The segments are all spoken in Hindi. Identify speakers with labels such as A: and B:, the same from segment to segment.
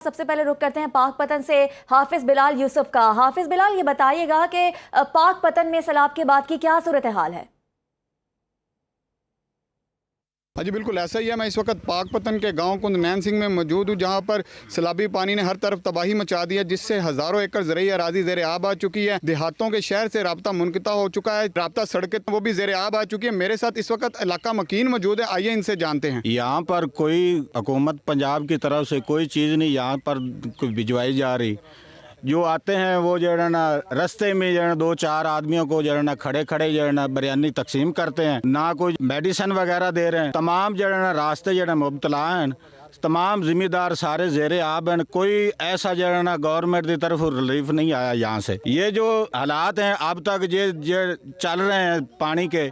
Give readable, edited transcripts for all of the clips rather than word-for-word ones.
A: सबसे पहले रुक करते हैं पाकपतन से हाफिज बिलाल यूसुफ का। हाफिज बिलाल, ये बताइएगा कि पाकपतन में सैलाब के बाद की क्या सूरत हाल है?
B: हाँ जी, बिल्कुल ऐसा ही है। मैं इस वक्त पाकपतन के गांव कुंद नैन सिंह में मौजूद हूँ, जहां पर सैलाबी पानी ने हर तरफ तबाही मचा दी है, जिससे हज़ारों एकड़ ज़रई अराजी ज़ेर आब आ चुकी है। देहातों के शहर से राब्ता मुनक़ता हो चुका है, राब्ता सड़कें वो भी ज़ेर आब आ चुकी है। मेरे साथ इस वक्त इलाका मकीन मौजूद है, आइए इनसे जानते हैं।
C: यहाँ पर कोई हुकूमत पंजाब की तरफ से कोई चीज़ नहीं यहाँ पर भिजवाई जा रही। जो आते हैं वो जो है ना रास्ते में जो है दो चार आदमियों को जो है ना खड़े खड़े जो है ना बिरयानी तकसीम करते हैं, ना कोई मेडिसिन वगैरह दे रहे हैं। तमाम जो है ना रास्ते जो है ना मुबतला हैं, तमाम जिम्मेदार सारे ज़ेरे आब हैं। कोई ऐसा जो है ना गवर्नमेंट की तरफ रिलीफ नहीं आया यहाँ से। ये जो हालात हैं अब तक ये चल रहे हैं पानी के,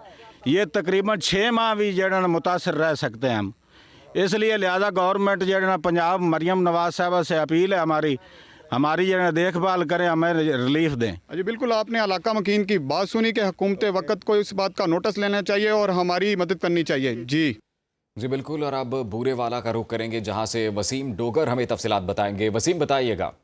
C: ये तकरीबन 6 माह भी जो है ना मुतासर रह सकते हैं हम। इसलिए लिहाजा गवर्नमेंट जो है ना पंजाब मरियम नवाज साहबा से अपील है हमारी जो है देखभाल करें, हमें रिलीफ दें।
B: जी बिल्कुल, आपने इलाका मकीन की बात सुनी कि हुकूमत वक्त को इस बात का नोटिस लेना चाहिए और हमारी मदद करनी चाहिए।
D: जी बिल्कुल। और अब बूरेवाला का रुख करेंगे, जहां से वसीम डोगर हमें तफसीलात बताएंगे। वसीम, बताइएगा।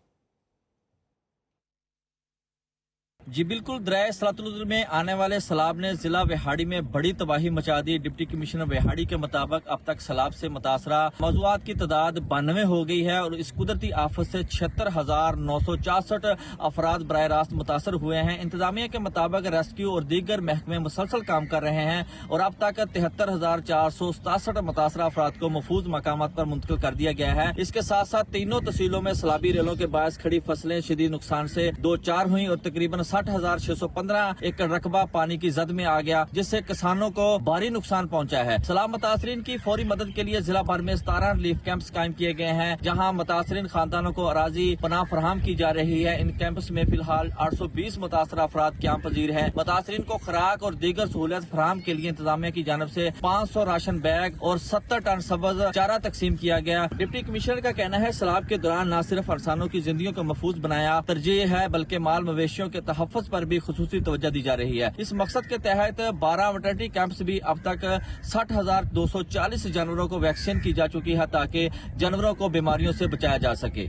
E: जी बिल्कुल, दरिया सतलुज में आने वाले सैलाब ने जिला वेहाड़ी में बड़ी तबाही मचा दी। डिप्टी कमिश्नर वेहाड़ी के मुताबिक अब तक सैलाब से मुतासरा मौजूद की तादाद 92 हो गई है और इस कुदरती आफत से 76,964 अफराद बराह रास्त मुतासर हुए हैं। इंतजामिया के मुताबिक रेस्क्यू और दीगर महकमे मुसलसल काम कर रहे हैं और अब तक 73,467 मुतासरा अफराद को महफूज मकाम पर मुंतकिल कर दिया गया है। इसके साथ साथ तीनों तहसीलों में सैलाबी रेलों के बायस खड़ी फसलें शदीद नुकसान से 2-4 हुई और तकरीबन 60,615 एकड़ रकबा पानी की जद में आ गया, जिससे किसानों को भारी नुकसान पहुंचा है। सैलाब मुतासरीन की फौरी मदद के लिए जिला भर में 17 रिलीफ कैंप्स कायम किए गए हैं, जहां मुतासरीन खानदानों को अराजी पनाह फराहम की जा रही है। इन कैंप्स में फिलहाल 820 मुतासर अफराद क्याम पजीर है। मुतासरीन को खुराक और दीगर सहूलियत फराहम के लिए इंतजामिया की जानब से 500 राशन बैग और 70 टन सब्ज चारा तकसीम किया गया। डिप्टी कमिश्नर का कहना है सैलाब के दौरान न सिर्फ इंसानों की जिंदगी को महफूज बनाया तरजीह है, बल्कि माल मवेशियों के तहफ़्फ़ुज़ पर भी खुसूसी तवज्जो दी जा रही है। इस मकसद के तहत 12 वेटरनरी कैंप्स भी अब तक 60,240 जानवरों को वैक्सीन की जा चुकी है, ताकि जानवरों को बीमारियों से बचाया जा सके।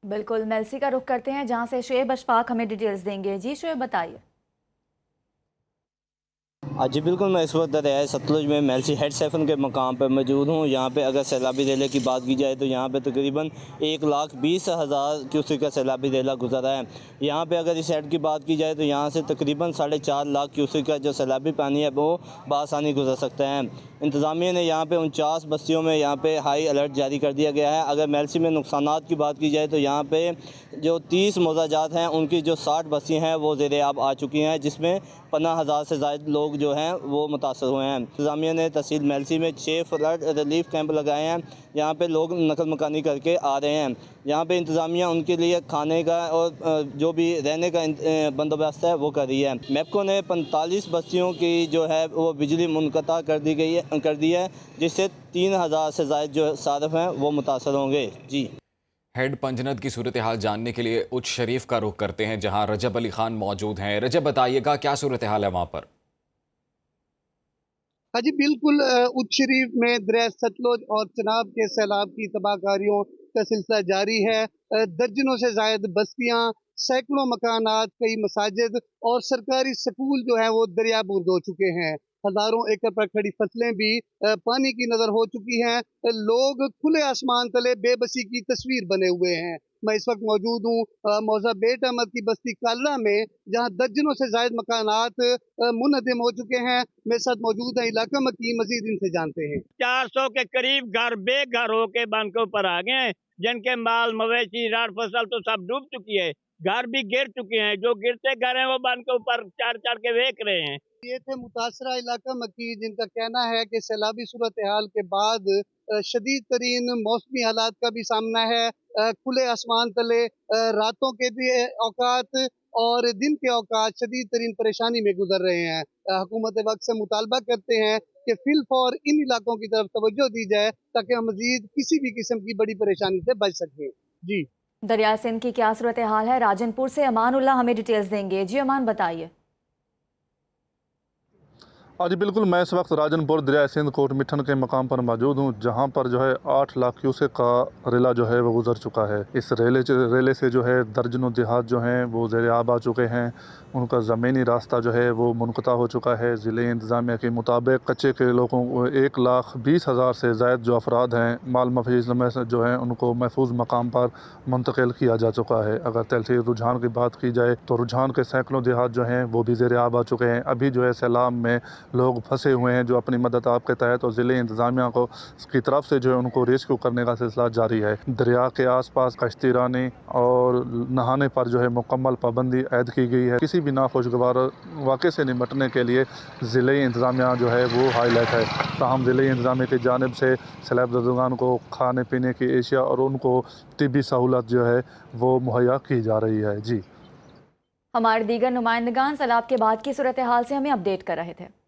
A: बिल्कुल, मेलसी का रुख करते हैं, जहां से शुएब अशफाक हमें डिटेल्स देंगे। जी शुएब, बताइए।
F: जी बिल्कुल, मैं इस वक्त दरिया सतलुज में मेलसी हेड सेफन के मकाम पर मौजूद हूँ। यहाँ पे अगर सैलाबी रेले की बात की जाए तो यहाँ पे तकरीबन 1,20,000 क्यूसेक का सैलाबी रेला गुजरा है। यहाँ पे अगर इस हेड की बात की जाए तो यहाँ से तकरीबन 4.5 लाख क्यूसेक का जो सैलाबी पानी है वो बआसानी गुजर सकता है। इंतज़ामिया ने यहाँ पे 49 बस्तियों में यहाँ पे हाई अलर्ट जारी कर दिया गया है। अगर मेलसी में नुकसानात की बात की जाए तो यहाँ पे जो 30 मौजाजात हैं उनकी जो 60 बस्तियाँ हैं वो ज़ेरे आब आ चुकी हैं, जिसमें 50,000 से ज़ायद लोग जो हैं वो मुतासर हुए हैं। इंतज़ामिया ने तहसील मेलसी में 6 फ्लड रिलीफ कैंप लगाए हैं। यहाँ पे लोग नकल मकानी करके आ रहे हैं। यहाँ पे इंतज़ामिया उनके लिए खाने का और जो भी रहने का बंदोबस्त है वो कर रही है। मेपको ने 45 बस्तियों की जो है वो बिजली मुनक़ता कर दी है, जिससे 3,000 से ज़ायद जो सारफ हैं वो मुतासर होंगे। जी,
D: हेड पंजनद की सूरत हाल जानने के लिए उच्च शरीफ का रुख करते हैं, जहां रजब अली खान मौजूद हैं। रजब, बताइएगा क्या सूरत हाल है वहां पर?
G: हाँ जी बिल्कुल, उच्च शरीफ में दरिया सतलुज और चनाब के सैलाब की तबाहकारियों का सिलसिला जारी है। दर्जनों से जायद बस्तियां, सैकड़ों मकानात, कई मसाजिद और सरकारी स्कूल जो है वो दरिया बुर्द हो चुके हैं। हजारों एकड़ पर खड़ी फसलें भी पानी की नजर हो चुकी हैं। लोग खुले आसमान तले बेबसी की तस्वीर बने हुए हैं। मैं इस वक्त मौजूद हूँ मौजा बेट अहमद की बस्ती कालरा में, जहाँ दर्जनों से जायद मकानात मुनहदम हो चुके हैं। मेरे साथ मौजूद है इलाका मकी, मजीद इनसे जानते हैं।
H: 400 के करीब घर बेघर होके बांध के ऊपर आ गए हैं, जिनके माल मवेशी रार फसल तो सब डूब चुकी है। घर भी गिर चुके हैं, जो गिरते घर हैं वो बांध के ऊपर चार चार के देख रहे हैं।
G: ये थे मुतासरा इलाका मकी, जिनका कहना है कि सैलाबी सूरत हाल के बाद शदीद तरीन मौसमी हालात का भी सामना है। खुले आसमान तले रातों के भी औकात और दिन के औकात शदीद तरीन परेशानी में गुजर रहे हैं। हुकूमत वक्त से मुतालबा करते हैं कि फिल फौर इन इलाकों की तरफ तवज्जो दी जाए, ताकि हम मजीद किसी भी किस्म की बड़ी परेशानी से बच सकें। जी,
A: दरिया सिंध की क्या सूरत हाल है? राजनपुर से अमान उल्लाह हमें डिटेल्स देंगे। जी अमान, बताइए।
I: आज बिल्कुल मैं इस वक्त राजनपुर दरिया सिंध कोट मिठन के मकाम पर मौजूद हूँ, जहाँ पर जो है 8 लाख क्यूसेक का रेला जो है वो गुजर चुका है। इस रेले से जो है दर्जनों देहात जो हैं वो ज़ेर आब आ चुके हैं। उनका ज़मीनी रास्ता जो है वो मुनक़ता हो चुका है। ज़िले इंतज़ामिया के मुताबिक कच्चे के लोगों को 1,20,000 से ज़ायद जो अफराद हैं माल मफीज में से जो हैं उनको महफूज मकाम पर मुंतकिल किया जा चुका है। अगर तहसील रुझान की बात की जाए तो रुझान के सैकड़ों देहात जो हैं वो भी ज़ेर आब आ चुके हैं। अभी जो है सैलाब में लोग फंसे हुए हैं जो अपनी मदद आपके तहत और ज़िले इंतज़ामिया को की तरफ से जो है उनको रेस्क्यू करने का सिलसिला जारी है। दरिया के आसपास कश्ती रानी और नहाने पर जो है मुकम्मल पाबंदी ऐद की गई है। किसी भी नाखुशगवार वाक़े से निपटने के लिए ज़िले इंतज़ामिया जो है वो हाईलाइट है। ताहम ज़िले इंतज़ामिया की जानिब से सैलाब ज़दगान को खाने पीने की एशिया और उनको तिब्बी सहूलत जो है वो मुहैया की जा रही है। जी,
A: हमारे दीगर नुमाइंदगान सैलाब के बाद की सूरत हाल से हमें अपडेट कर रहे थे।